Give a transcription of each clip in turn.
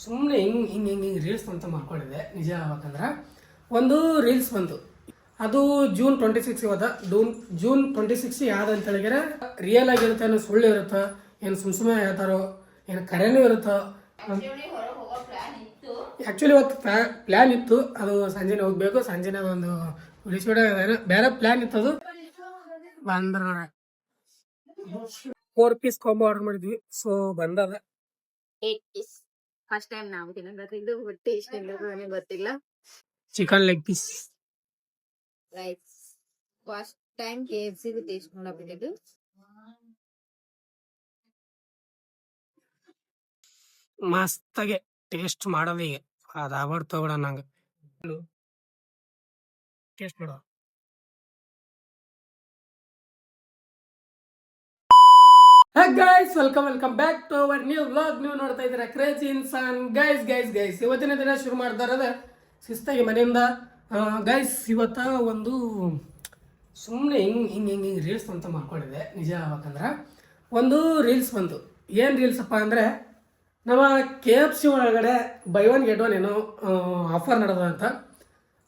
ಸುಮ್ಮನೆ ಹಿಂಗೆ ರೀಲ್ಸ್ ಅಂತ ಮಾಡ್ಕೊಂಡಿದ್ದೆ. ನಿಜ ಹೇಳ್ಬೇಕಂದ್ರೆ ಒಂದು ರೀಲ್ಸ್ ಬಂತು. ಅದು ಜೂನ್ 26 ಇವತ್ತು. ಜೂನ್ 26 ಯಾವ್ದು ಅಂತ ಹೇಳಿದ್ರೆ ರಿಯಲ್ ಆಗಿರುತ್ತೆ, ಏನು ಸುಳ್ಳು ಇರುತ್ತೋ, ಏನು ಸುಮ್ಮನೆ ಹೇಳ್ತಾರೋ, ಏನು ಕರೆನೂ ಇರುತ್ತೋ. ಆ್ಯಕ್ಚುಲಿ ಇವತ್ತು ಪ್ಲ್ಯಾನ್ ಇತ್ತು, ಅದು ಸಂಜೆನೆ ಹೋಗ್ಬೇಕು. ಸಂಜೆನೆ ಒಂದು ವಿಡಿಯೋ ಬೇರೆ ಪ್ಲ್ಯಾನ್ ಇತ್ತು. ಅದು ಬಂದ್ರೆ 4 ಪೀಸ್ ಕಾಂಬೋ ಆರ್ಡರ್ ಮಾಡಿದ್ವಿ. ಸೊ ಬಂದದ 8 ಪೀಸ್. ಫಸ್ಟ್ ಟೈಮ್ ನಾವು ತಿನ್ನೋದು. ಇದು ಟೇಸ್ಟ್ ಹೆಂಗಿರ್ತದೆ ನನಗೆ ಗೊತ್ತಿಲ್ಲ. Chicken leg piece rice first time KFC taste ಮಾಡಬಿಟ್ಟಿದ್ದು. ಮಸ್ತಾಗೆ ಟೇಸ್ಟ್ ಮಾಡೋದು. ಈಗ ಅದು ಅವಾರ್ಡ್ ತಗೊಳ ನಂಗೆ ಟೇಸ್ಟ್ ಮಾಡೋ. Guys welcome back to our new vlog. ನೀವು ನೋಡ್ತಾ ಇದ್ದೀರಾ ಕ್ರೇಜಿ ಇನ್ಸಾನ್. ಗೈಸ್ ಇವತ್ತಿನ ದಿನ ಶುರು ಮಾಡ್ತಾ ಇರೋದು ಶಿಸ್ತಾಗಿ ಮನೆಯಿಂದ. ಗೈಸ್ ಇವತ್ತ ಒಂದು ಸುಮ್ಮನೆ ಹಿಂಗೆ ರೀಲ್ಸ್ ಅಂತ ಮಾಡ್ಕೊಂಡಿದ್ದೆ. ನಿಜ ಹೇಳ್ಬೇಕಂದ್ರೆ ಒಂದು ರೀಲ್ಸ್ ಬಂತು. ಏನು ರೀಲ್ಸಪ್ಪ ಅಂದರೆ ನಮ್ಮ KFC ಒಳಗಡೆ ಬೈ 1 get 1 ಏನೋ ಆಫರ್ ನಡೆದ ಅಂತ.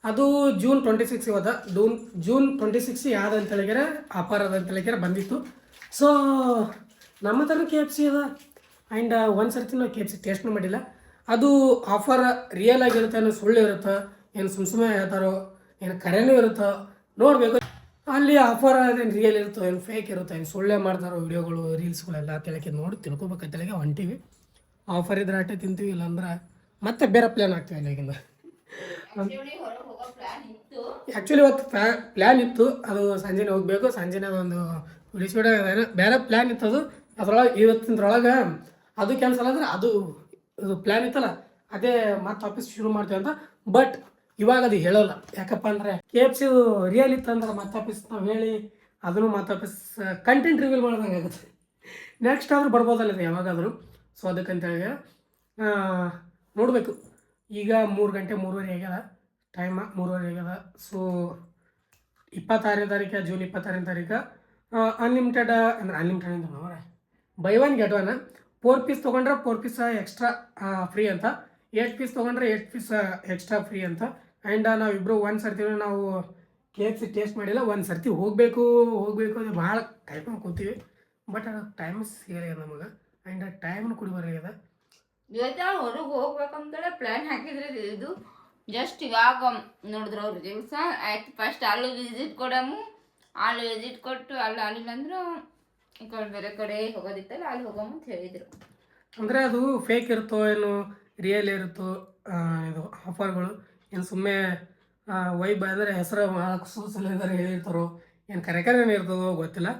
ಅದು ಜೂನ್ 26 ಇವತ್ತು. ಜೂನ್ 26 ಯಾವ್ದು ಅಂತ ಹೇಳಿದ್ರೆ ಆಫರ್ ಅದ ಅಂತ ಹೇಳಿದ್ರೆ ಬಂದಿತ್ತು. ಸೊ ನಮ್ಮ ಹತ್ರ KFC ಅದ. ಆ್ಯಂಡ್ ಒಂದು ಸರ್ತಿ ನಾವು KFC ಟೇಸ್ಟ್ನೂ ಮಾಡಿಲ್ಲ. ಅದು ಆಫರ್ ರಿಯಲ್ ಆಗಿರುತ್ತೆ, ಏನು ಸುಳ್ಳು ಇರುತ್ತೋ, ಏನು ಸುಮ್ಮನೆ ಹೇಳ್ತಾರೋ, ಏನು ಕರೆನೂ ಇರುತ್ತೋ ನೋಡಬೇಕು. ಅಲ್ಲಿ ಆಫರ್ ಅದೇನು ರಿಯಲ್ ಇರುತ್ತೋ, ಏನು ಫೇಕ್ ಇರುತ್ತೋ, ಏನು ಸುಳ್ಳೇ ಮಾಡ್ತಾರೋ ವಿಡಿಯೋಗಳು ರೀಲ್ಸ್ಗಳೆಲ್ಲ ತೆಳಕ್ಕೆ ನೋಡಿ ತಿಳ್ಕೊಬೇಕಂತೇಳಿಗೆ ಹೊಂಟೀವಿ. ಆಫರ್ ಇದ್ರೆ ಅಟ್ಟೆ ತಿಂತೀವಿ, ಇಲ್ಲಾಂದ್ರೆ ಮತ್ತೆ ಬೇರೆ ಪ್ಲ್ಯಾನ್ ಆಗ್ತೀವಿ ಅಲ್ಲಿಗಿಂದ. ಆ್ಯಕ್ಚುಲಿ ಇವತ್ತು ಪ್ಲ್ಯಾನ್ ಇತ್ತು, ಅದು ಸಂಜೆನೆ ಹೋಗಬೇಕು. ಸಂಜೆನೆ ಒಂದು ವಿಡಿಯೋ ಬೇರೆ ಪ್ಲ್ಯಾನ್ ಇತ್ತು. ಅದ್ರೊಳಗೆ ಇವತ್ತಿನದ್ರೊಳಗೆ ಅದು ಕ್ಯಾನ್ಸಲ್ ಆದರೆ ಅದು ಪ್ಲ್ಯಾನ್ ಇತ್ತಲ್ಲ, ಅದೇ ಮತ್ತೆ ಆಫೀಸ್ ಶುರು ಮಾಡ್ತೀವಿ ಅಂತ. ಬಟ್ ಇವಾಗ ಅದು ಹೇಳೋಲ್ಲ. ಯಾಕಪ್ಪ ಅಂದರೆ KFC ರಿಯಲ್ ಇತ್ತಂದ್ರೆ ಮತ್ತೆ ಆಫೀಸ್ ನಾವು ಹೇಳಿ ಅದನ್ನು ಮತ್ತೆ ಆಫೀಸ್ ಕಂಟೆಂಟ್ ರಿವೀಲ್ ಮಾಡ್ದಂಗೆ ಆಗುತ್ತೆ. ನೆಕ್ಸ್ಟ್ ಆದರೂ ಬರ್ಬೋದಲ್ಲ ಇದು ಯಾವಾಗಾದರೂ. ಸೊ ಅದಕ್ಕಂತೇಳಿ ನೋಡಬೇಕು. ಈಗ 3 ಗಂಟೆ 3:30 ಆಗ್ಯದ ಟೈಮ. 3:30 ಆಗ್ಯದ. ಸೊ 26ನೇ ತಾರೀಕು ಜೂನ್ 26ನೇ ತಾರೀಕು ಅನ್ಲಿಮಿಟೆಡ್ ಅಂದರೆ ಅನ್ಲಿಮಿಟೆಡ್ ಅಂತ ನೋಡ್ರೆ ಬೈ 1 get 1. 4 ಪೀಸ್ ತೊಗೊಂಡ್ರೆ 4 ಪೀಸ್ ಎಕ್ಸ್ಟ್ರಾ ಫ್ರೀ ಅಂತ. 8 ಪೀಸ್ ತೊಗೊಂಡ್ರೆ 8 ಪೀಸ್ ಎಕ್ಸ್ಟ್ರಾ ಫ್ರೀ ಅಂತ. ಆ್ಯಂಡ್ ನಾವಿಬ್ಬರು ಒಂದು ಸರ್ತಿ ನಾವು KFC ಟೇಸ್ಟ್ ಮಾಡಿಲ್ಲ. ಒಂದು ಸರ್ತಿ ಹೋಗಬೇಕು ಅದು ಭಾಳ ಕಾಯ್ಕೊಂಡು ಕೂತೀವಿ. ಬಟ್ ಅದು ಟೈಮ್ ಸಿಗಲ್ಲ ನಮಗೆ. ಆ್ಯಂಡ್ ಟೈಮ್ನು ಕುಡಿ ಬರಲಿದೆ. ಇವತ್ತ ಹೊರಗೆ ಹೋಗ್ಬೇಕಂತೇಳಿ ಪ್ಲ್ಯಾನ್ ಹಾಕಿದ್ರೆ ಇದು ಜಸ್ಟ್ ಇವಾಗ ನೋಡಿದ್ರು ಅವ್ರು ದಿವಸ ಆಯ್ತು. ಫಸ್ಟ್ ಅಲ್ಲಿ ವಿಸಿಟ್ ಕೊಡಮು, ಅಲ್ಲಿ ವಿಸಿಟ್ ಕೊಟ್ಟು ಅಲ್ಲಿಲ್ಲ ಅಂದ್ರೆ ಈ ಕಡೆ ಬೇರೆ ಕಡೆ ಹೋಗೋದಿತ್ತಲ್ಲ ಅಲ್ಲಿ ಹೋಗಮ್ಮ ಅಂತ ಹೇಳಿದರು. ಅಂದರೆ ಅದು ಫೇಕ್ ಇರುತ್ತೋ, ಏನು ರಿಯಲ್ ಇರುತ್ತೋ ಇದು ಆಫರ್ಗಳು, ಏನು ಸುಮ್ಮನೆ ವೈಬ್ ಅಂದರೆ ಹೆಸರು ಸೂಸಲಿದ್ದಾರೆ ಹೇಳಿರ್ತಾರೋ, ಏನು ಕರೆಕರೇನು ಇರ್ತದೋ ಗೊತ್ತಿಲ್ಲ.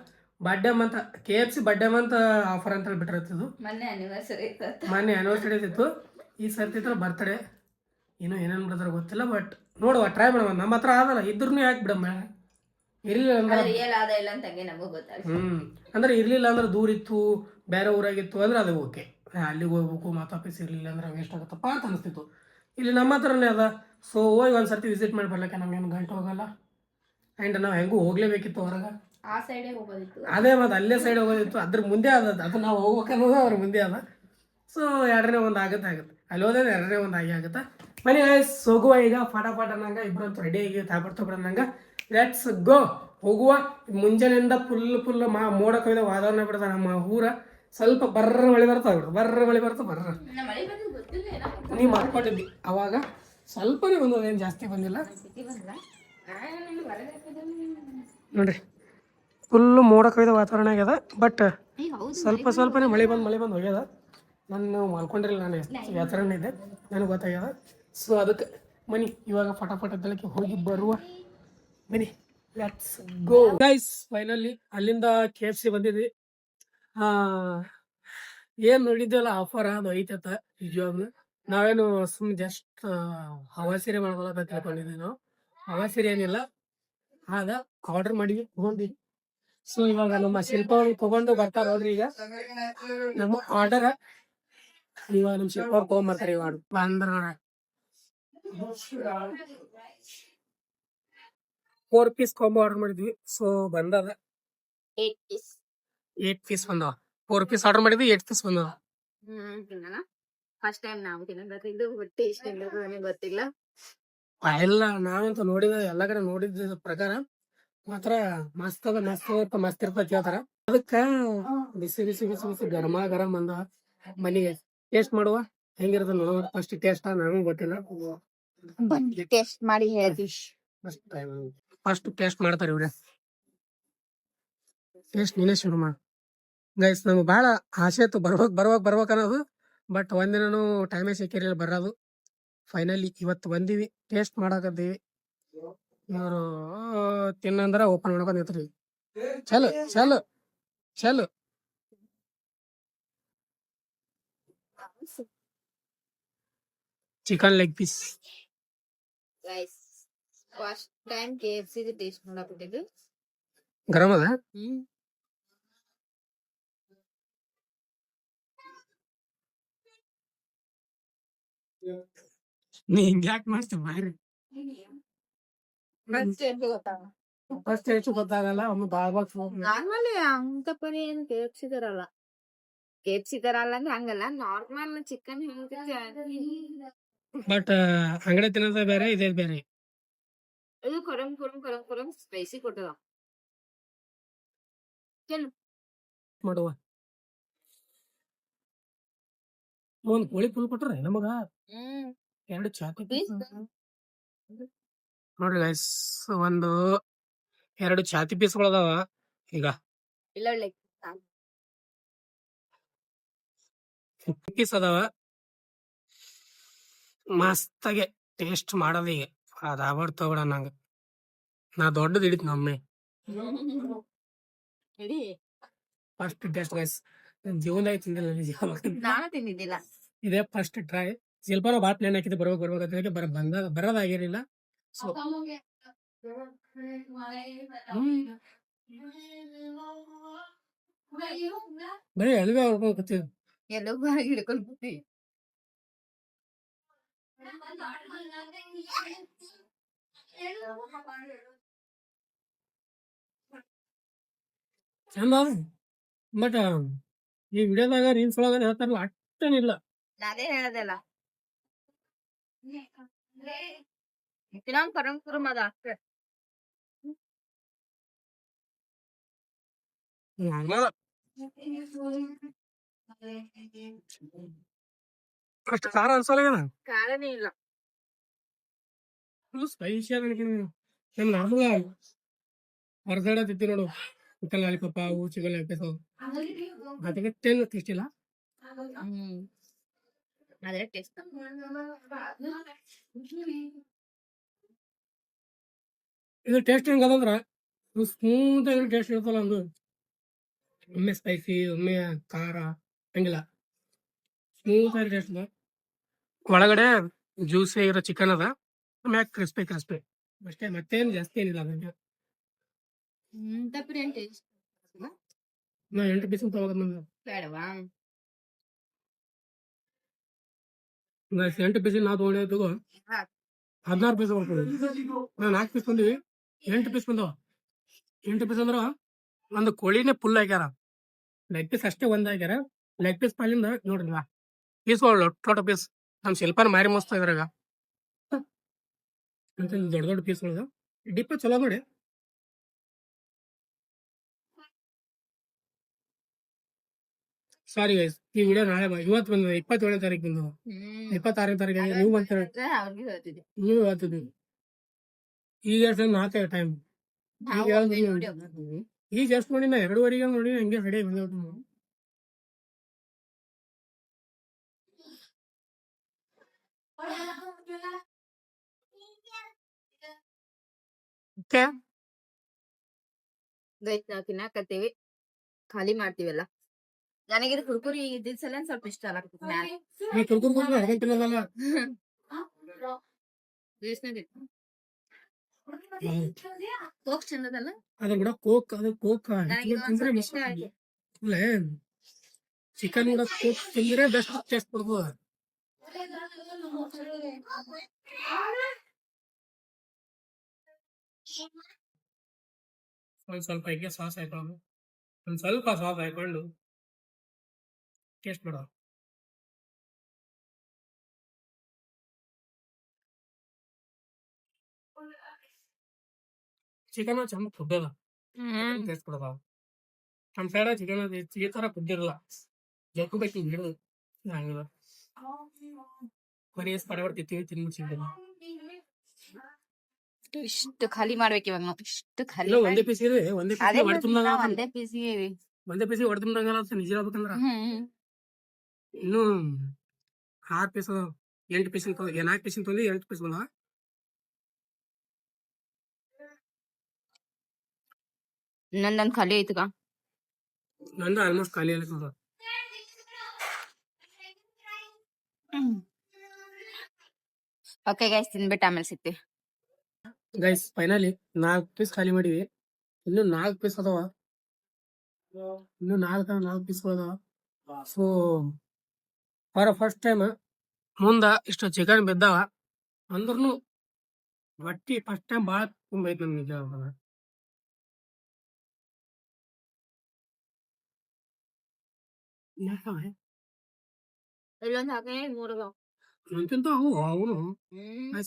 Birthday month KFC birthday month offer ಅಂತ ಹೇಳಿ ಬಿಟ್ಟಿರ್ತಿದ್ದು. ಮೊನ್ನೆ ಆ್ಯನಿವರ್ಸರಿ ಇತ್ತು. ಈ ಸರ್ತಿ ಇದ್ರೆ ಬರ್ತಡೇ. ಇನ್ನೂ ಏನೇನು ಬಿಡ್ತಾರೆ ಗೊತ್ತಿಲ್ಲ. ಬಟ್ ನೋಡುವ, ಟ್ರೈ ಮಾಡುವ. ನಮ್ಮ ಹತ್ರ ಆದಲ್ಲ, ಇದ್ರೂ ಯಾಕೆ ಬಿಡಮ್ಮ. ಇರಲಿಲ್ಲ ಅಂದ್ರೆ ಅಂದರೆ ಇರಲಿಲ್ಲ ಅಂದ್ರೆ ದೂರ ಇತ್ತು, ಬೇರೆ ಊರಾಗಿತ್ತು ಅಂದ್ರೆ ಅದು ಓಕೆ. ಅಲ್ಲಿಗೆ ಹೋಗ್ಬೇಕು, ಮತ್ತೆ ಆಫೀಸ್ ಇರಲಿಲ್ಲ ಅಂದ್ರೆ ವೇಸ್ಟ್ ಆಗುತ್ತಪ್ಪ ಅಂತ ಅನಿಸ್ತಿತ್ತು. ಇಲ್ಲಿ ನಮ್ಮ ಹತ್ರನೇ ಅದ. ಸೊ ಹೋಗಿ ಒಂದು ಸರ್ತಿ ವಿಸಿಟ್ ಮಾಡಿ ಬರ್ಲಿಕ್ಕೆ ನಮಗೇನು ಗಂಟು ಹೋಗಲ್ಲ. ಆ್ಯಂಡ್ ನಾವು ಹೆಂಗೂ ಹೋಗಲೇಬೇಕಿತ್ತು ಹೊರಗೆ. ಆ ಸೈಡೇ ಹೋಗೋದಿತ್ತು. ಅದೇ ಮತ್ತು ಅಲ್ಲೇ ಸೈಡ್ ಹೋಗೋದಿತ್ತು. ಅದ್ರ ಮುಂದೆ ಅದು ನಾವು ಹೋಗ್ಬೇಕನ್ನೋದು ಅದ್ರ ಮುಂದೆ ಅದ. ಸೊ 2ನೇ ಒಂದು ಆಗುತ್ತೆ. ಅಲ್ಲಿ ಹೋದ್ರೆ 2ನೇ ಒಂದು ಆಗುತ್ತೆ. ಮನೆ ಹೋಗುವ ಈಗ ಫಟಾಫಟ್ ಅನ್ನಂಗೆ ಇಬ್ಬರಂತೂ ರೆಡಿ ಆಗಿ ತಾಪಡ್ತೊಬಿಡಂಗೆ. ಲೆಟ್ಸ್ ಗೋ ಹೋಗುವ. ಮುಂಜಾನೆಯಿಂದ ಫುಲ್ ಮೋಡ ಕವಿದ ವಾತಾವರಣ ಬಿಡ್ದ ನಮ್ಮ ಊರ. ಸ್ವಲ್ಪ ಬರ್ರ ಮಳೆ ಬರ್ತಾ ನೀವು ಮಾಡ್ಕೊಂಡಿದ್ದಿ ಅವಾಗ ಸ್ವಲ್ಪನೇ ಬಂದದ, ಏನು ಜಾಸ್ತಿ ಬಂದಿಲ್ಲ ನೋಡ್ರಿ. ಫುಲ್ಲು ಮೋಡ ಕವಿದ ವಾತಾವರಣ ಆಗ್ಯದ. ಬಟ್ ಸ್ವಲ್ಪನೇ ಮಳೆ ಬಂದು ಹೋಗ್ಯದ. ನಾನು ಮಾಡ್ಕೊಂಡಿರಲಿಲ್ಲ, ನಾನು ವ್ಯಾಸರಣ ಇದೆ, ನನಗೆ ಗೊತ್ತಾಗ್ಯದ. ಸೊ ಅದಕ್ಕೆ ಮನಿ ಇವಾಗ ಫಟಾಫಟ್ ಬೆಳಗ್ಗೆ ಹೋಗಿ ಬರುವ. ಬನ್ನಿ ಲೆಟ್ಸ್ ಗೋ ಗೈಸ್. ಫೈನಲಿ ಅಲ್ಲಿಂದ KFC ಬಂದಿದ್ವಿ. ಏನು ನೋಡಿದ್ವಲ್ಲ ಆಫರ್ ಅದು ಐತತ್ತ. ನಿಜವಾಗ್ಲು ನಾವೇನು ಸುಮ್ಮನೆ ಜಸ್ಟ್ ಹವಾ ಸೀರೆ ಮಾಡ್ಕೊಳಕ ತಿಳ್ಕೊಂಡಿದ್ವಿ. ನಾವು ಹವಾ ಸೀರೆ ಏನಿಲ್ಲ, ಆಗ ಆರ್ಡರ್ ಮಾಡಿದ್ವಿ, ತೊಗೊಂಡ್ವಿ. ಸೊ ಇವಾಗ ನಮ್ಮ ಶಿಲ್ಪ ತೊಗೊಂಡು ಬರ್ತಾರ ನೋಡ್ರಿ. ಈಗ ನಮ್ಮ ಆರ್ಡರ್ ಇವಾಗ ನಮ್ಮ ಶಿಲ್ಪ ಅವ್ರು ತೊಗೊಂಬರ್ತಾರೆ. ಇವಾಗ ಬಂದ್ರ 4 ಪೀಸ್ ಕಾಂಬೋ ಆರ್ಡರ್ ಮಾಡಿದ್ವಿ. ಸೊ ಬಂದದ 8 ಪೀಸ್ ಬಂದವ. 4 ಪೀಸ್ ಆರ್ಡರ್ ಮಾಡಿದ್ವಿ, 8 ಪೀಸ್ ಬಂದವ. ಫಸ್ಟ್ ಟೈಮ್ ನಾವು ತಿನ್ನೋದು ಇದು ಟೇಸ್ಟ್ ಹೆಂಗಿರ್ತದೆ ನನಗೆ ಗೊತ್ತಿಲ್ಲ. ಎಲ್ಲ ನಾವಂತೂ ನೋಡಿದ ಎಲ್ಲ ಕಡೆ ನೋಡಿದ ಪ್ರಕಾರ ಮಾತ್ರ ಮಸ್ತ್ ಅದ ಮಸ್ತ್ ಇರ್ತೈತಿ ಹೇಳ್ತಾರ. ಅದಕ್ಕ ಬಿಸಿ ಬಿಸಿ ಬಿಸಿ ಬಿಸಿ ಗರಮ ಗರಂ ಅಂದ ಮನೆಗೆ ಟೇಸ್ಟ್ ಮಾಡುವ ಹೆಂಗಿರ್ತದ ನೋಡುವ. ಫಸ್ಟ್ ಟೇಸ್ಟ್ ನನಗೂ ಗೊತ್ತಿಲ್ಲ. ಟೇಸ್ಟ್ ಮಾಡಿ ಹೇಳ್ತೀವಿ. ಫಸ್ಟ್ ಟೇಸ್ಟ್ ಮಾಡ್ತಾರೆ ಇವ್ರೆ. ಟೇಸ್ಟ್ ನೀನೇ ಶುರು ಮಾಡು ಗೈಸ್. ನಮ್ಗೆ ಬಹಳ ಆಸೆ ಇತ್ತು ಬರ್ಬೇಕ್ ಅನ್ನೋದು. ಬಟ್ ಒಂದಿನೂ ಟೈಮೇ ಸಿಕ್ಕಿರಲಿಲ್ಲ ಬರೋದು. ಫೈನಲಿ ಇವತ್ತು ಬಂದೀವಿ, ಟೇಸ್ಟ್ ಮಾಡಕತ್ತೀವಿ. ಇವರು ತಿನ್ನಂದ್ರ ಓಪನ್ ಮಾಡ್ಕೊಂಡ್ ನಿಂತ್ರಿ. ಚಲೋ ಚಲೋ ಚಲೋ. Chicken leg piece guys first time KFC taste ಮಾಡಾಕತ್ತಿದ್ದು. ಗರಂ ಅದ. ನೀ ಹಿಂಗ್ಯಾಕ್ ಮಾಡ್ತೀವಿ ಮಾರಿ. ಫಸ್ಟ್ ಎಷ್ಟು ಗೊತ್ತಾಗಲ್ಲ, ಒಮ್ಮೆ ಬಾಳ್ ನಾರ್ಮಲಿ ಅಂತ ಪರಿ ಏನು KFC ತರಲ್ಲ. KFC ತರಲ್ಲ ಅಂದ್ರೆ ಹಂಗಲ್ಲ, ನಾರ್ಮಲ್ ಚಿಕನ್ ಬಟ್ ಅಂಗಡಿ ತಿನ್ನೋದ ಬೇರೆ, ಇದೇ ಬೇರೆ. ಇದು ಕೊರಂ ಸ್ಪೈಸಿ ಕೊಟ್ಟದ. ಮಾಡುವ ಒಂದ್ ಕೋಳಿ ಫುಲ್ ಕೊಟ್ರೆ ನಮಗ 2 ಚಾತಿ ನೋಡ್ರಿ ಗೈಸ್. 2 ಚಾತಿ ಪೀಸ್ಗಳು ಅದಾವ. ಈಗ ಪೀಸ್ ಅದಾವ. ಮಸ್ತಾಗೆ ಟೇಸ್ಟ್ ಮಾಡೋದು ಈಗ ಅದಾಗ್ಬಾರ್ದು ತಗೋಣ. ನಂಗೆ ನಾ ದೊಡ್ಡದು ಹಿಡಿತು ನಮ್ಮೆ ಫಸ್ಟ್ ಟೇಸ್ಟ್ ಗೈಸ್. ಜೀವನದಾಗ ತಿಂದಿಲ್ಲ, ನಾನು ತಿಂದಿದ್ದಿಲ್ಲ. ಇದೇ ಫಸ್ಟ್ ಟ್ರೈ. ಸ್ವಲ್ಪನೂ ಬಾತ್ ನೆನ್ ಹಾಕಿದ್ದು ಬರ್ಬೇಕಂತ ಬರೋದಾಗಿರ್ಲಿಲ್ಲ. ಸೊ ಬರೀ ಎಲ್ವೇ ಹೊಡ್ಕೊಂಡು ಕೂತಿದ್ದು. ಎಲ್ಲೋ ಬಾಗಿ ಹಿಡ್ಕೊಂಡು ಕೂತಿ. ಚಂದ ಬಟ್ ಈ ವಿಡಿಯೋದಾಗ ರೀಲ್ಸ್ ಒಳಗ ಹೇಳ್ತಾರಲ್ಲ ಅಷ್ಟೇನಿಲ್ಲ. ಅದೇ ಹೇಳದಲ್ಲ, ಇನ್ನೊಂದು ಪರಂಪುರಂ ಅದ ಅಷ್ಟೇ. ಅಷ್ಟು ಖಾರ ಅನ್ಸಲ್ಲ, ಕಾರಣನೇ ಇಲ್ಲ. ಫುಲ್ ಸ್ಪೈಸಿ ಅದ. ನಮ್ ನಾರ್ಮಲ್ ಹೊರಗಡೆ ತಿಂತೀವಿ ನೋಡು, ಚಿಕನ್ ಲಾಲಿಪಾಪ, ಚಿಕನ್ ಲಾಲಿಪಾಪ, ಅದಕ್ಕೆ ಟೇಸ್ಟ್ ಇಲ್ಲ. ಅದೇ ಟೇಸ್ಟ್. ಇದು ಟೇಸ್ಟ್ ಹೆಂಗದಂದ್ರ ಸ್ಮೂತ್ ಆಗಿ ಟೇಸ್ಟ್ ಇರ್ತಲ್ಲ. ಒಂದು ಒಮ್ಮೆ ಸ್ಪೈಸಿ, ಒಮ್ಮೆ ಖಾರ, ಹಂಗಿಲ್ಲ, ಸ್ಮೂತ್ ಆಗಿ ಟೇಸ್ಟ್ ಅದ. ಒಳಗಡೆ ಜ್ಯೂಸಿ ಆಗಿರೋ ಚಿಕನ್ ಅದ, ಮ್ಯಾಕ್ ಕ್ರಿಸ್ಪಿ ಅಷ್ಟೇ, ಮತ್ತೇನು ಜಾಸ್ತಿ ಏನಿಲ್ಲ. ಅದಕ್ಕೆ ನಾ 8 ಪೀಸ್ ತಗೋದ್ ನಮ್ಗೆ ಬೇಡವಾ? 8 ಪೀಸ್ ನಾವು ತಗೊಂಡಿದ್ದು 16 ಪೀಸ್ ಬರ್ತದೆ. ನಾವು 4 ಪೀಸ್ ಬಂದಿವಿ, 8 ಪೀಸ್ ಬಂದವ. 8 ಪೀಸ್ ಅಂದ್ರ ಒಂದು ಕೋಳಿನೇ ಫುಲ್ ಹಾಕ್ಯಾರ. ಲೆಗ್ ಪೀಸ್ ಅಷ್ಟೇ ಒಂದ್ ಹಾಕ್ಯಾರ. ಲೆಗ್ ಪೀಸ್ ಪಾಲಿಂದ ನೋಡ್ರಿ ಪೀಸ್ಗಳು ಲೊಟ್ಟ ಪೀಸ್. ನಮ್ ಶಿಲ್ಪಾನ ಮಾರಿ ಮಸ್ತ್ ಇದ್ರಾಗ ದೊಡ್ಡ ಪೀಸ್ಗಳು. ಡಿಪ್ ಚಲೋ ನೋಡಿ. ಸಾರಿ ಗೈಸ್, ಈ ವಿಡಿಯೋ ನಾಳೆ ಇವತ್ತು ಬಂದ 27ನೇ ತಾರೀಕು ಬಂದು 26ನೇ ತಾರೀಕು ನೀವು ಬಂತ ನೀವು ಹೇಳ್ತಿದ್ವಿ. ಈಗ 4 ಟೈಮ್ ಈಗ ಎಷ್ಟು ನೋಡಿ, ನಾ 2:30 ನೋಡಿ ಹಂಗೆ ರೆಡಿ ಬಂದ್ಬಿಟ್ಟು. ನಾವು ತಿನ್ನಾಕತ್ತೀವಿ, ಖಾಲಿ ಮಾಡ್ತೀವಲ್ಲ. ನನಗಿದು ಕುರ್ಕುರಿ ಇದ್ದಿದ್ ಸಲ ಸ್ವಲ್ಪ ಇಷ್ಟ ಆಗತ್ತೆ. ಕೋಕ್ ಚಂದದಲ್ಲ, ಅದ್ರ ಕೂಡ ಕೋಕ್ ಚಿಕನ್ ಕೂಡ ಕೋಕ್ ತಿಂದ್ರೆ ಬೆಸ್ಟ್ ಟೇಸ್ಟ್ ಕೊಡ್ಬೋದು. ಸ್ವಲ್ಪ ಹೀಗೆ ಸಾಸ್ ಹಾಕೊಂಡು ಸ್ವಲ್ಪ ಸಾಸ್ ಹಾಕೊಂಡು ಟೇಸ್ಟ್ ಮಾಡೋ. ಚಿಕನ್ ಚಂದ ಕುದ್ದದ ಟೇಸ್ಟ್ ಕೊಡದ ನಮ್ಮ ಸೈಡ ಚಿಕನ್ ಈ ತರ ಕುದ್ದಿರಲ್ಲ ಜಗ್ಗು ಬೇಕು ಹಿಡಿದು ಹಂಗಿಲ್ಲ ಬರೀ ಪಡೆ ಬರ್ತಿರ್ತೀವಿ ತಿನ್ಬಿಡ್ಸಿದ್ದೀನಿ ಇಷ್ಟು ಖಾಲಿ ಮಾಡ್ಬೇಕು ಇವಾಗ ನಾವು ಇಷ್ಟು ಖಾಲಿ ಇಲ್ಲ ಒಂದೇ ಪೀಸ್ ಇದೆ ಒಂದೇ ಅದೇ ಪೀಸ್ ಹೊಡೆ ತುಂಬ್ದಂಗ ಒಂದೇ ಪೀಸಿಗೆ ಒಂದೇ ಪೀಸಿಗೆ ಹೊಡೆ ತುಂಬ್ದಂಗಲ್ಲ ನಿಜ ಹೇಳ್ಬೇಕಂದ್ರ ಇನ್ನು 6 ಪೀಸ್ ಅದಾವ 8 ಪೀಸ್ 4 ಪೀಸ್ ತಂದು 8 ಪೀಸ್ ಬಂದವ ಇನ್ನೊಂದೊಂದು ಖಾಲಿ ಐತಗ ನಂದು ಆಲ್ಮೋಸ್ಟ್ ಖಾಲಿ ಆಗ್ತದ ಓಕೆ ಗೈಸ್ ತಿನ್ಬಿಟ್ಟು ಆಮೇಲೆ ಸಿಗ್ತೀವಿ ಗೈಸ್ ಫೈನಲಿ 4 ಪೀಸ್ ಖಾಲಿ ಮಾಡಿವಿ ಇನ್ನು 4 ಪೀಸ್ ಅದಾವ ಇನ್ನು 4 ಪೀಸ್ ಅದಾವ ಸೊ ಫಾರ್ ಫಸ್ಟ್ ಟೈಮ್ ಮುಂದ ಇಷ್ಟು ಚಿಕನ್ ಬಿದ್ದಾವ ಅಂದ್ರೂ ಹೊಟ್ಟಿ ಫಸ್ಟ್ ಟೈಮ್ ಭಾಳ ತುಂಬೈತಿ ನನ್ಗೆ ನಿಜ ಹೇಳ್ಬೇಕಂದ್ರ. ಯಾಕಂದ್ರೆ ಇಲ್ಲೊಂದು ಹಾಕಿ ಮೂರು ಎಂತೆಂತ ಅವನು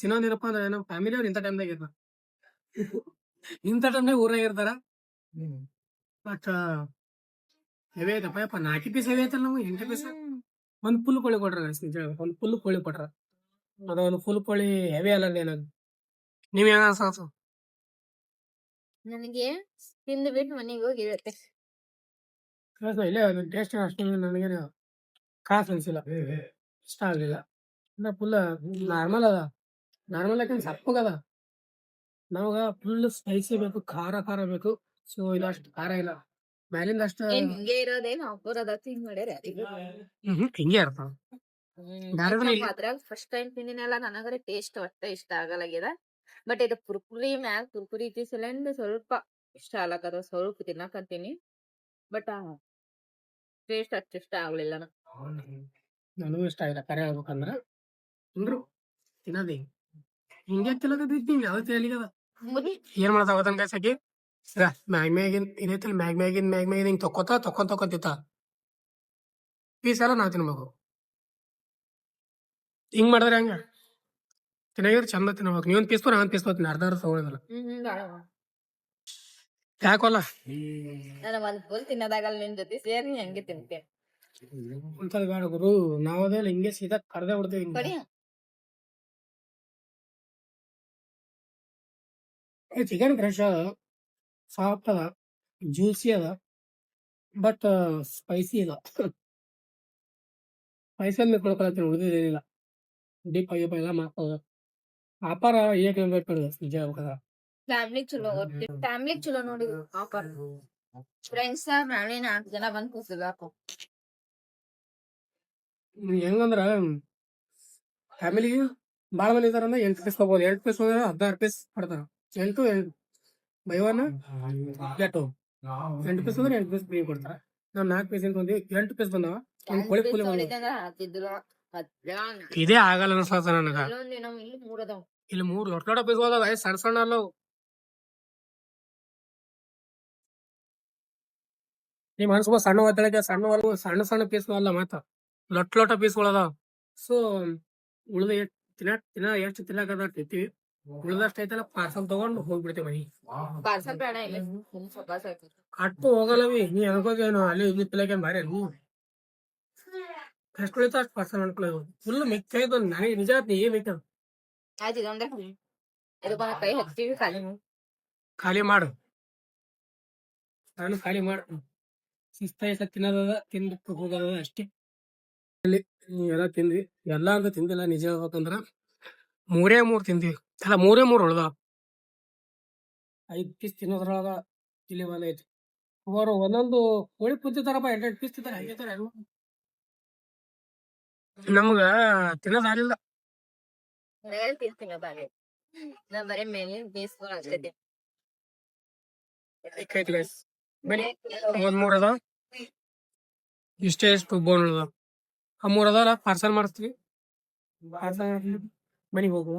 ಸಿನೋದೇನಪ್ಪ ಅಂದ್ರೆ ನಮ್ಮ ಫ್ಯಾಮಿಲಿ ಅವ್ರು ಇಂಥ ಟೈಮ್ದಾಗ ಇರ್ತಾರ ಇಂಥ ಟೈಮ್ನಾಗ ಊರಾಗ ಇರ್ತಾರ ಬಟ್ ಹೆವಿ ಐತಪ್ಪ ಯಪ್ಪ 4 ಪೀಸ್ ಹೆವಿ ಐತಲ್ಲ ನಾವು 8 ಪೀಸ್ ಒಂದು ಫುಲ್ ಕೋಳಿ ಕೊಟ್ರ ನಿಜ ಒಂದು ಫುಲ್ ಕೋಳಿ ಕೊಟ್ರ ಅದೊಂದು ಫುಲ್ ಕೋಳಿ ಹೆವಿ ಅಲ್ಲ ಏನಾಗ ನೀವ್ ಹೆಂಗ ಅನ್ಸ ನನಗೆ ತಿಂದು ಬಿಟ್ಟು ಮನೆಗೆ ಹೋಗಿ ಇರುತ್ತೆ ಇಲ್ಲೇ ಟೇಸ್ಟ್ ಅಷ್ಟೊಂದು ನನಗೇನು ಖಾಸ್ ಅನ್ಸಿಲ್ಲ ಇಷ್ಟ ಆಗ್ಲಿಲ್ಲ ಅಂದ್ರೆ ಫುಲ್ ನಾರ್ಮಲ್ ಅದ ನಾರ್ಮಲ್ ಯಾಕಂದ್ರೆ ಸಪ್ಪಗದ ನಮಗ ಫುಲ್ ಸ್ಪೈಸಿ ಬೇಕು ಖಾರ ಖಾರ ಬೇಕು ಸೊ ಇಲ್ಲ ಅಷ್ಟು ಖಾರ ಇಲ್ಲ ಮ್ಯಾಲಿಂದ ಅಷ್ಟ ಹಿಂಗೆ ಇರೋದೇನು ಅಪೂರದ ತಿಂಗ್ ಮಾಡ್ಯಾರ ಹಿಂಗೆ ಇರ್ತಾವ ಅದ್ರಾಗ ಫಸ್ಟ್ ಟೈಮ್ ತಿಂದಿನಲ್ಲ ನನಗರೆ ಟೇಸ್ಟ್ ಒಟ್ಟ ಇಷ್ಟ ಆಗಲಾಗ್ಯದ ಬಟ್ ಇದು ಕುರ್ಕುರಿ ಮ್ಯಾಗ ಕುರ್ಕುರಿ ಸಲಿಂದ ಸ್ವಲ್ಪ ಇಷ್ಟ ಆಗ್ಲಕದ ಸ್ವಲ್ಪ ತಿನ್ನಕಂತೀನಿ ಬಟ್ ಟೇಸ್ಟ್ ಅಷ್ಟು ಇಷ್ಟ ಆಗ್ಲಿಲ್ಲ ನನಗೂ ಇಷ್ಟ ಆಗಿಲ್ಲ ಕರೆ ಹೇಳ್ಬೇಕಂದ್ರ ಅಂದ್ರು ತಿನ್ನೋದಿ ಹಿಂಗೆ ತಿನ್ನಕತ್ತಿದ್ವಿ ಯಾವತ್ತು ಎಲ್ಲಿಗದ ಏನ್ ಮಾಡತ್ತ ಅವತ್ತನ್ ಕಾಯ್ಸಾಕಿ ಮ್ಯಾಗ್ ಮ್ಯಾಗಿನ್ ಏನೈತಲ್ಲ ಮ್ಯಾಗ್ ಹಿಂಗ್ ತೊಕ್ಕೊತಿತ್ತ ಪೀಸ್ ಎಲ್ಲ ನಾವ್ ತಿನ್ಬೇಕು ಹಿಂಗ್ ಮಾಡಿದ್ರೆ ಹಂಗ ತಿನ್ನಾಗಿದ್ರೆ ಚಂದ ತಿನ್ಬೇಕು ನೀವೊಂದ್ ಪೀಸ್ ನಾವೊಂದ್ ಪೀಸ್ ತೊಗೊತೀನಿ ಅರ್ಧ ತಗೊಳ್ಳೋದಲ್ಲ ಯಾಕಲ್ಲ ನಾನು ಒಂದ್ ಫುಲ್ ತಿನ್ನೋದಾಗಲ್ಲ ನಿನ್ ಜೊತೆ ಸೇರಿ ಹಂಗೆ ತಿಂತೇನೆ ಒಂದ್ಸಲ ಬೇಡ ಗುರು ನಾವದೆಲ್ಲ ಹಿಂಗೆ ಸೀದಾ ಕರ್ದೇ ಬಿಡ್ತೀವಿ ಕಡಿ ಚಿಕನ್ ಫ್ರೆಶ್ ಅದ ಸಾಫ್ಟ್ ಅದ ಜ್ಯೂಸಿ ಅದ ಬಟ್ ಸ್ಪೈಸಿ ಇಲ್ಲ ಸ್ಪೈಸಿ ಅಂದ್ರೆ ಕೊಡ್ಕೊಳತ್ತೀನಿ ಉಳಿದಿದ್ದೇನಿಲ್ಲ ಡೀಪ್ ಆಗಿ ಎಲ್ಲ ಮಾಡ್ಕೋದ ವ್ಯಾಪಾರ ಏಕ್ ಬೇಕು ನಿಜ ಹೇಳ್ಬೇಕಂದ್ರ ಫ್ಯಾಮಿಲಿ ಚಲೋ ನೋಡಿ ಆಫರ್ ಫ್ರೆಂಡ್ಸ್ ಫ್ಯಾಮಿಲಿ 4 ಜನ ಬಂದ್ ಕೂಸಿದಾಕು ಹೆಂಗಂದ್ರ ಫ್ಯಾಮಿಲಿ ಭಾಳ ಮಂದಿ ಇದಾರ ಅಂದ್ರೆ 8 ಪೀಸ್ ತಗೋಬೋದು 8 ಪೀಸ್ 16 ಪೀಸ್ ಕೊಡ್ತಾರ 8 ಬೈ ಒನ್ ಗೆಟ್ 8 ಪೀಸ್ ಅಂದ್ರೆ 8 ಪೀಸ್ ಫ್ರೀ ಕೊಡ್ತಾರ ನಾವು 4 ಪೀಸ್ ತೊಗೊಂಡ್ವಿ 8 ಪೀಸ್ ಬಂದವ ಒಂದ್ ಕೋಳಿ ಕೂಲಿ ಇದೇ ಆಗಲ್ಲ ಅನ್ಸತ್ತ ನನಗ ಇಲ್ಲಿ 3 ದೊಡ್ಡ ಪೀಸ್ ಹೋದ ಸಣ್ಣ ಸಣ್ಣ ಅಲ್ಲವು ನಿಮ್ ಅನ್ಸ್ಬೋ ಸಣ್ಣ ಒತ್ತಡಕ್ಕೆ ಸಣ್ಣ ಸಣ್ಣ ಪೀಸ್ ಅಲ್ಲ ಮಾತ ಲೊಟ್ಟ ಪೀಸ್ಗಳು ಅದಾವ ಸೊ ಉಳ್ದ ಎಷ್ಟು ತಿನ್ನಕದ ತಿಂತೀವಿ ಉಳ್ದಷ್ಟು ಐತಲ್ಲ ಪಾರ್ಸಲ್ ತಗೊಂಡು ಹೋಗ್ಬಿಡ್ತೀವಿ ಮನಿ ಅಟ್ಟು ಹೋಗಲ್ಲವಿ ನೀ ಅನ್ಕೋದೇನು ಅಲ್ಲಿ ಇಲ್ಲಿ ತಿನ್ನಕ ಬಾರಿ ನೀವು ಎಷ್ಟು ಉಳಿತ ಅಷ್ಟು ಪಾರ್ಸಲ್ ಅನ್ಕೊಳ್ಳೋದು ಫುಲ್ ಮಿಕ್ಸ್ ಆಯ್ತು ನನಗೆ ನಿಜ ಏನ್ ಬೇಕು ಖಾಲಿ ಮಾಡು ನಾನು ಖಾಲಿ ಮಾಡು ಶಿಸ್ತಾಯ್ತ ತಿನ್ನೋದ ತಿನ್ಬಿಟ್ಟು ಹೋಗೋದ ಅಷ್ಟೇ ಎಲ್ಲ ತಿಂದ್ವಿ ಎಲ್ಲ ಅಂತ ತಿಂದಿಲ್ಲ ನಿಜ ಹೇಳ್ಬೇಕಂದ್ರ 3 ತಿಂದ್ವಿ ಅಲ್ಲ 3 ಉಳ್ದ 5 ಪೀಸ್ ತಿನ್ನೋದ್ರೊಳಗ ಇಲ್ಲಿ ಐತಿ ಅವರು ಒಂದೊಂದು ಕೋಳಿ ಕುಂತಿರ್ತಾರಪ್ಪ 8 ಪೀಸ್ ತಿಂತಾರೆ ಹಂಗಿರ್ತಾರೆ ನಮ್ಗ ತಿನ್ನೋದಾಗಲಿಲ್ಲ ಒಂದ್ 3 ಅದಾವ ಇಷ್ಟೇ ಎಷ್ಟು ಬೋನ್ ಅದಾವ ಆ 3 ಅದಾವಲ್ಲ ಪಾರ್ಸಲ್ ಮಾಡಿಸ್ತೀವಿ ಪಾರ್ಸಲ್ ಮನೆಗೆ ಹೋಗುವ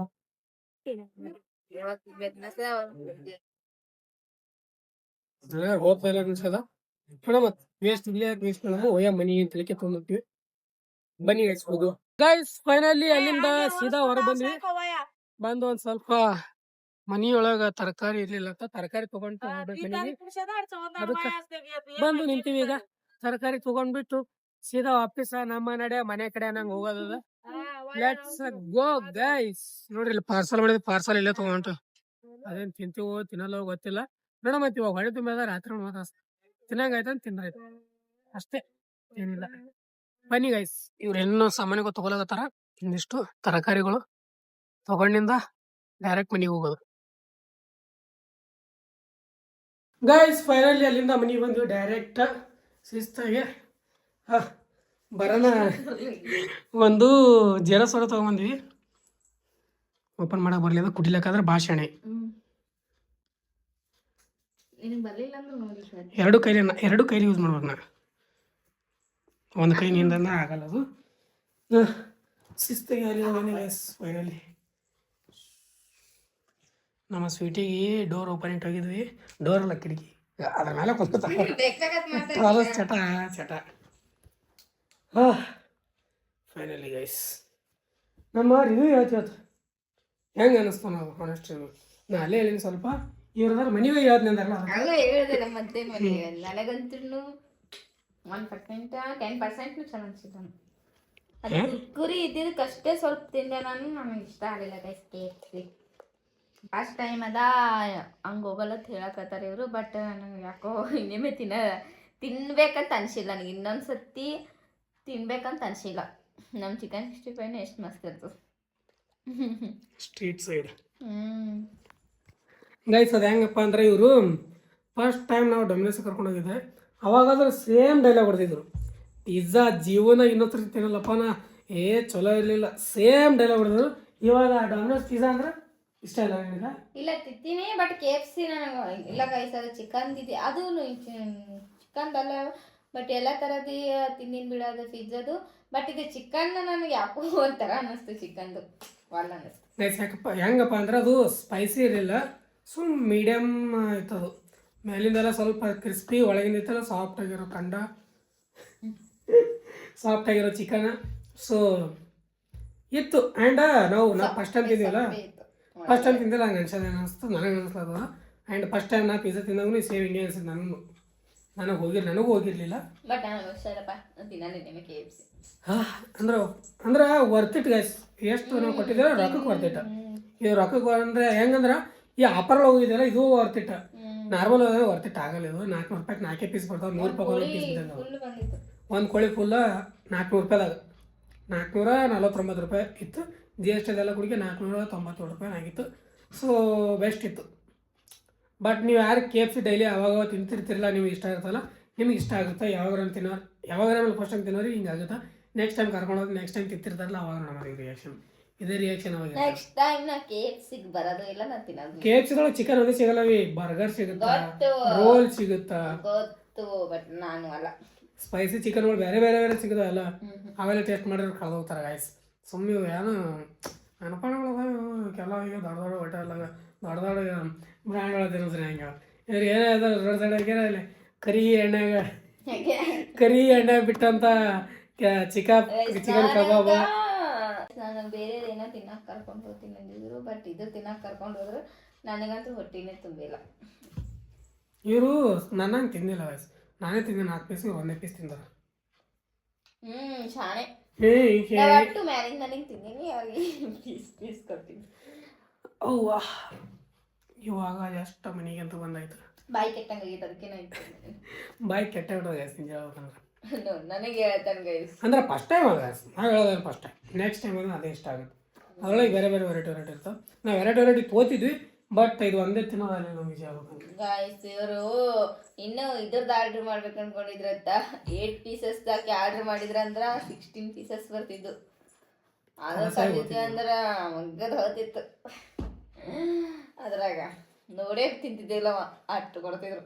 ಹೋಗ್ತಾ ಇಲ್ಲ ಅನ್ಸದ ಮತ್ ವೇಸ್ಟ್ ಇಲ್ಲೇ ವೇಸ್ಟ್ ಒಯ್ಯ ಮನಿ ಅಂತಲಿಕ್ಕೆ ತೊಗೊಂಡ್ಬಿಡ್ತೀವಿ ಬನ್ನಿ ಹೇಳ್ಸ್ಬೋದು ಗೈಸ್ ಫೈನಲಿ ಅಲ್ಲಿಂದ ಸೀದಾ ಹೊರ ಬಂದ್ವಿ ಬಂದು ಒಂದ್ ಸ್ವಲ್ಪ ಮನಿಯೊಳಗ ತರಕಾರಿ ಇರ್ಲಿಲ್ಲ ಅಂತ ತರಕಾರಿ ತಗೊಂಡು ಹೋಗ್ಬೇಕು ಮನೆಗೆ. ಅದಕ್ಕೆ ಬಂದು ನಿಂತೀವಿ ಈಗ. ತರಕಾರಿ ತಗೊಂಡ್ಬಿಟ್ಟು ಸೀದಾ ವಾಪಸ್ ನಮ್ಮ ನಡೆ ಮನೆ ಕಡೆ ನಂಗೆ ಹೋಗೋದದ. Let's go guys. ನೋಡ್ರಿ ಇಲ್ಲಿ ಪಾರ್ಸಲ್ ಮಾಡಿದ್ವಿ, ಪಾರ್ಸಲ್ ಇಲ್ಲೇ ತಗೊಂಡು ಅದೇನ್ ತಿಂತೀವೋ ತಿನ್ನಲ್ಲೋ ಗೊತ್ತಿಲ್ಲ. ನೋಡಮ್ಮ ಇವಾಗ ಹೊಳೆ ತುಂಬಿದ ರಾತ್ರಿ ತಿನ್ನಂಗಾಯ್ತು ಅಂತ ತಿಂದ್ರಾಯ್ತು ಅಷ್ಟೇ, ಏನಿಲ್ಲ. ಬನ್ನಿ ಗೈಸ್, ಇವ್ರು ಇನ್ನೂ ಸಾಮಾನ್ಯಗಳು ತಗೊಳಕತ್ತಾರ. ಇಂದಿಷ್ಟು ತರಕಾರಿಗಳು ತಗೊಂಡಿಂದ ಡೈರೆಕ್ಟ್ ಮನೆಗೆ ಹೋಗೋದು. ಗೈಸ್ ಫೈನಲಿ ಅಲ್ಲಿಂದ ಮನೆಗೆ ಬಂದ್ವಿ ಡೈರೆಕ್ಟ್ ಶಿಸ್ತಾಗೆ. ಬರೋಣ ಒಂದು ಜೀರಾ ಸೋಡಾ ತಗೊಂಬಂದ್ವಿ. ಓಪನ್ ಮಾಡಕ್ ಬರ್ಲಿಲ್ಲ, ಕುಡಿಲಕ್ಕಾದ್ರೆ ಭಾಷಣೆ. ಎರಡು ಕೈಲಿ ಯೂಸ್ ಮಾಡ್ಬೇಕು ನಾ. ಒಂದು ಕೈ ನಿಂದ ಆಗಲ್ಲ ಅದು. ಶಿಸ್ತಾಗಿ ಅಲ್ಲಿ ಗೈಸ್ ಫೈನಲಿ ನಮ್ಮ ಸ್ವೀಟಿಗೆ ಡೋರ್ ಓಪನ್ ಇಟ್ಟೋಗಿದ್ವಿ. ಡೋರ್ ಅಲ್ಲ, ಕಿಟಕಿ. ಅದ್ರ ಮೇಲೆ ಕುಂತ ಚಟ ಚಟ. ಫೈನಲಿ ಗೈಸ್ ನಮ್ಮ ರಿವ್ಯೂ ಹೇಳ್ತೀವತ್ತು ಹೆಂಗೆ ಅನ್ನಿಸ್ತು ನಾವು ಆನೆಸ್ಟ್ ರಿವ್ಯೂ. ನಾ ಅಲ್ಲೇ ಹೇಳಿನಿ ಸ್ವಲ್ಪ. ಇವ್ರದಾರ ಮನೆಗೆ ಹೇಳ್ತೀನಿ ಅಂದಾರಲ್ಲ, ಹೇಳಿದೆ ನಮ್ಮ ಮತ್ತೆ ಮನೆ. ನನಗಂತೂ 1% 10% ಚೆನ್ನಾಗಿ ಅನ್ಸಿಲ್ಲ. ಅದು ಕುರಿ ಇದ್ದಿದ್ದಕ್ಕಷ್ಟೇ ಸ್ವಲ್ಪ ತಿಂದೆ ನಾನು. ನನಗೆ ಇಷ್ಟ ಆಗಲಿಲ್ಲ ಗೈಸ್ KFC. ಫಸ್ಟ್ ಟೈಮ್ ಅದ ಹಂಗೆ ಹೋಗಲ್ಲ ಅಂತ ಹೇಳಕತ್ತಾರೆ ಇವರು. ಬಟ್ ನನಗೆ ಯಾಕೋ ಇನ್ನೊಮ್ಮೆ ತಿನ್ಬೇಕಂತ ಅನಿಸಿಲ್ಲ ನನಗೆ. ಇನ್ನೊಂದು ಸತಿ ತಿನ್ಬೇಕಂತ ಅನಿಸಿಲ್ಲ. ನಮ್ಮ ಚಿಕನ್ 65 ಎಷ್ಟು ಮಸ್ತ್ ಇರ್ತದೆ ಸ್ಟ್ರೀಟ್ ಸೈಡ್. ಗೈಸ್ ಅದು ಹೆಂಗಪ್ಪ ಅಂದ್ರೆ ಇವರು ಫಸ್ಟ್ ಟೈಮ್ ನಾವು ಡೊಮಿನೋಸ್ ಕರ್ಕೊಂಡು ಹೋಗಿದ್ದೆ. ಅವಾಗಾದ್ರೆ ಸೇಮ್ ಡೈಲಾಗ್ ಹೊಡೆದಿದ್ರು, ಪಿಜ್ಜಾ ಜೀವನ ಇನ್ನೊಂದು ತಿನ್ನಲ್ಲಪ್ಪ ನಾ, ಚಲೋ ಇರಲಿಲ್ಲ. ಸೇಮ್ ಡೈಲಾಗ್ ಹೊಡೆದ್ರು. ಇವಾಗ ಡೊಮಿನೋಸ್ ಪಿಜ್ಜಾ ಅಂದ್ರೆ ಇಷ್ಟ ಇಲ್ಲ ನಿನಗ? ಇಲ್ಲ ತಿಂತೀನಿ, ಬಟ್ KFC ನನಗೆ ಇಲ್ಲ ಗೈಸ್. ಅದು ಚಿಕನ್ದಿದೆ, ಅದು ಚಿಕನ್ದಲ್ಲ. ಬಟ್ ಎಲ್ಲ ಥರದ್ದು ತಿಂದಿನ ಬಿಡೋದು ಪಿಜ್ಜಾದು. ಬಟ್ ಇದು ಚಿಕನ್ ನನಗೆ ಯಾಕೋ ಒಂಥರ ಅನ್ನಿಸ್ತು. ಚಿಕನ್ದು ಒಳ್ಳೆ ಅನ್ನಿಸ್ತು ಗೈಸ್. ಹೆಂಗಪ್ಪ ಅಂದ್ರೆ ಅದು ಸ್ಪೈಸಿ ಇರಲಿಲ್ಲ, ಸುಮ್ ಮೀಡಿಯಮ್ ಇತ್ತದು. ಮೇಲಿಂದೆಲ್ಲ ಸ್ವಲ್ಪ ಕ್ರಿಸ್ಪಿ, ಒಳಗಿಂದ ಇತ್ತಲ್ಲ ಸಾಫ್ಟಾಗಿರೋ ಸಾಫ್ಟಾಗಿರೋ ಚಿಕನ್. ಸೊ ಇತ್ತು. ಆ್ಯಂಡ್ ನಾವು ಫಸ್ಟ್ ಟೈಮ್ ತಿಂದಿವಲ್ಲ, ಫಸ್ಟ್ ಟೈಮ್ ತಿಂದಿಲ್ಲ ಹಂಗೆ ಅನ್ಸೋದು ಅನಿಸ್ತು ನನಗೆ ಅನಿಸ್ತದ. ಆ್ಯಂಡ್ ಫಸ್ಟ್ ಟೈಮ್ ನಾ ಪಿಜ್ಜಾ ತಿಂದಾಗೂ ಸೇಮ್ ಹಿಂಗೆ ಅನ್ಸುತ್ತೆ ನನಗೂ ಹೋಗಿರಲಿಲ್ಲ. ಬಟ್ KFC ಅಂದ್ರೆ ವರ್ತ್ ಇಟ್ ಗೈಸ್. ಎಷ್ಟು ನಾವು ಕೊಟ್ಟಿದ್ದೀರ ರೊಕ್ಕಕ್ಕೆ ವರ್ತ್ ಇಟ್. ಇದು ರೊಕ್ಕಕ್ಕೆ ಅಂದ್ರೆ ಹೆಂಗಂದ್ರೆ ಈ ಆಫರ್ ಹೋಗಿದ್ದೆಲ್ಲ ಇದು ವರ್ತ್ ಇಟ್. ನಾರ್ಮಲ್ ಹೋದ್ರೆ ವರ್ತ್ ಇಟ್ ಆಗಲ್ಲ. ಇದು 400 ರೂಪಾಯಿಗೆ 4 ಪೀಸ್ ಬರ್ತಾವೆ. 100 ರೂಪಾಯಿ ಪೀಸ್ ಬಿದ್ದಂಗೆ. ಒಂದು ಕೋಳಿ ಫುಲ್ಲ 400 ರೂಪಾಯಿದಾಗ 449 ರೂಪಾಯಿ ಇತ್ತು. GST ಅದೆಲ್ಲ ಕುಡಿಗೆ 497 ರೂಪಾಯಿ ಆಗಿತ್ತು. ಸೊ ಬೆಸ್ಟ್ ಇತ್ತು. ಬಟ್ ನೀವು ಯಾರು KFC ಡೈಲಿ ಅವಾಗ ತಿಂತಿರ್ತಿರಲ್ಲ, ನಿಮ್ಗೆ ಇಷ್ಟ ಆಗುತ್ತಲ್ಲ, ನಿಮ್ಗೆ ಇಷ್ಟ ಆಗುತ್ತೆ. ಯಾವಾಗ ಫಸ್ಟ್ ಟೈಮ್ ತಿನ್ನೋರಿ ಹಿಂಗೆ ಆಗುತ್ತೆ. ನೆಕ್ಸ್ಟ್ ಟೈಮ್ ಕರ್ಕೊಂಡು ಹೋಗಿ ನೆಕ್ಸ್ಟ್ ಟೈಮ್ ತಿಂತಿರ್ತಾರಲ್ಲ ಅವಾಗ ನಮಗೆ ರಿಯಾಕ್ಷನ್ ಇದೇ ರಿಯಾಕ್ಷನ್ ಅವಾಗ. ನೆಕ್ಸ್ಟ್ ಟೈಮ್ ನಾ KFCಗೆ ಬರೋದು ಇಲ್ಲ, ನಾ ತಿನ್ನೋದು. KFCದೊಳಗೆ ಚಿಕನ್ ಒಂದೇ ಸಿಗಲ್ಲ, ಬರ್ಗರ್ ಸಿಗುತ್ತಾ, ರೋಲ್ ಸಿಗುತ್ತಾ ಗೊತ್ತು. ಬಟ್ ನಾನು ಅಲ್ಲ, ಸ್ಪೈಸಿ ಚಿಕನ್ಗಳು ಬೇರೆ ಸಿಗೋದಲ್ಲ, ಅವೆಲ್ಲ ಟೇಸ್ಟ್ ಮಾಡಿದ್ರೆ ಕಳೆದು ಹೋಗ್ತಾರೆ ಗಾಯ್ಸ್. ಸುಮ್ಮನೆ ಏನು ಅನುಪಾನಗಳು ಕೆಲ ಈಗ ದೊಡ್ಡ ಹೋಟೆಲ್ದಾಗ ದೊಡ್ಡ ಬ್ರ್ಯಾಂಡ್ಗಳು ತಿನ್ನಿಸ್ರಿ ಹಂಗೆ. ಇವ್ರು ಏನಾದ ದೊಡ್ಡ ಕರಿ ಎಣ್ಣೆ ಬಿಟ್ಟಂತ ಚಿಕನ್ ಕಬಾಬ್. ನಾನು ಬೇರೆ ಏನೋ ತಿನ್ನಕ್ಕೆ ಕರ್ಕೊಂಡು ಹೋಗ್ತೀನಿ ಅಂದಿದ್ರು, ಬಟ್ ಇದು ತಿನ್ನಕ್ಕೆ ಕರ್ಕೊಂಡು ಹೋದ್ರು ನನಗಂತೂ ಹೊಟ್ಟಿನೇ ತುಂಬಿಲ್ಲ. ಇವರು ನನ್ನಂಗೆ ತಿಂದಿಲ್ಲ ವಯಸ್ಸು. ನಾನೇ ತಿಂದೆ 4 ಪೀಸ್ಗೆ 1 ಪೀಸ್ ತಿಂದಾರ. ಶಾಣೆ. ಒಟ್ಟು ಮ್ಯಾಲಿಂದ ನನಗೆ ತಿಂದೀನಿ, ಅವ್ರಿಗೆ ಪೀಸ್ ಕೊಡ್ತೀನಿ. ಅವ್ವಾ ಇವಾಗ ಎಷ್ಟು ಮನೆಗೆ ಅಂತ ಬಂದಾಯ್ತು. ಬಾಯಿ ಕೆಟ್ಟಂಗಾಗಿತ್ತು, ಅದಕ್ಕೆ ಬಾಯಿ ಕೆಟ್ಟ ಬಿಡೋದು ಗ್ಯಾಸ್ ನಿಜ ಹೇಳ್ಬೇಕಂದ್ರೆ. ನನಗೆ ಹೇಳ್ತಾನೆ ಗೈಸ್. ಅಂದ್ರೆ ಫಸ್ಟ್ ಟೈಮ್ ಅಲ್ಲ ಗ್ಯಾಸ್, ನಾವು ಹೇಳೋದು ಫಸ್ಟ್ ಟೈಮ್. ನೆಕ್ಸ್ಟ್ ಟೈಮ್ ಅಂದ್ರೆ ಅದೇ ಇಷ್ಟ ಆಗುತ್ತೆ. ಅದರೊಳಗೆ ಬೇರೆ ವೆರೈಟಿ ಇರ್ತಾವೆ. ನಾವು ವೆರೈಟಿ ತೋತಿದ್ವಿ, ಬಟ್ ಇದು ಒಂದೇ ತಿನ್ನೋದಲ್ಲ ನಮ್ಗೆ ನಿಜ ಆಗ್ಬೇಕಂದ್ರೆ. ಗಾಯ್ಸ್ ಇವರು ಇನ್ನೂ ಇದ್ರದ್ದು ಆರ್ಡ್ರ್ ಮಾಡ್ಬೇಕು ಅನ್ಕೊಂಡಿದ್ರಂತ. 8 ಪೀಸಸ್ದಾಕೆ ಆರ್ಡ್ರ್ ಮಾಡಿದ್ರಂದ್ರ 16 ಪೀಸಸ್ ಬರ್ತಿದ್ದು. ಅದು ತಂದಿದ್ವಿ ಅಂದ್ರೆ ಮಗ್ಗದ ಹೋಗ್ತಿತ್ತು. ಅದ್ರಾಗ ನೋಡೇ ತಿಂತಿದ್ದಿಲ್ಲವ, ಅಷ್ಟು ಕೊಡ್ತಿದ್ರು.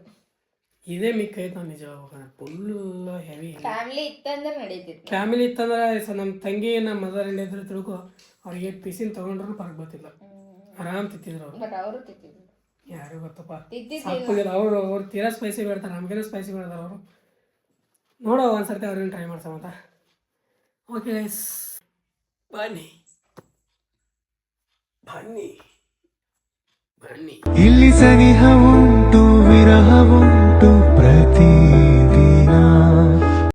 ಇದೇ ಮಿಕ್ಕ ಐತೆ ನಾವು ನಿಜ ಹೇಳ್ಬೇಕಂದ್ರೆ ಫುಲ್ ಹೆವಿ. ಫ್ಯಾಮಿಲಿ ಇತ್ತಂದ್ರೆ ನಡೀತಿತ್ತು. ಫ್ಯಾಮಿಲಿ ಇತ್ತಂದ್ರೆ ನಮ್ಮ ತಂಗಿ ನಮ್ಮ ಮದರ್ ಇದ್ರೆ ತಿಳ್ಕೊ, ಅವ್ರಿಗೆ 8 ಪೀಸಿನ ತೊಗೊಂಡ್ರು ಪರಕ್ ಬರ್ತಿಲ್ಲ, ಆರಾಮ್ ತಿಂತಿದ್ರು ಅವ್ರು. ಬಟ್ ಅವರು ತಿಂತಿದ್ರು, ಯಾರು ಗೊತ್ತಪ್ಪ. ಅವ್ರು ತೀರಾ ಸ್ಪೈಸಿ ಬೇಡ್ತಾರೆ, ನಮಗೇನೋ ಸ್ಪೈಸಿ ಬೇಡ್ತಾರೆ ಅವರು. ನೋಡೋ ಒಂದ್ಸರ್ತಿ ಅವ್ರೇನು ಟ್ರೈ ಮಾಡ್ತಾವಂತ. ಓಕೆ ಗೈಸ್, ಬನ್ನಿ ಬನ್ನಿ. ಇಲ್ಲಿ ಸನಿಹ ಉಂಟು ವಿರಹ ಉಂಟು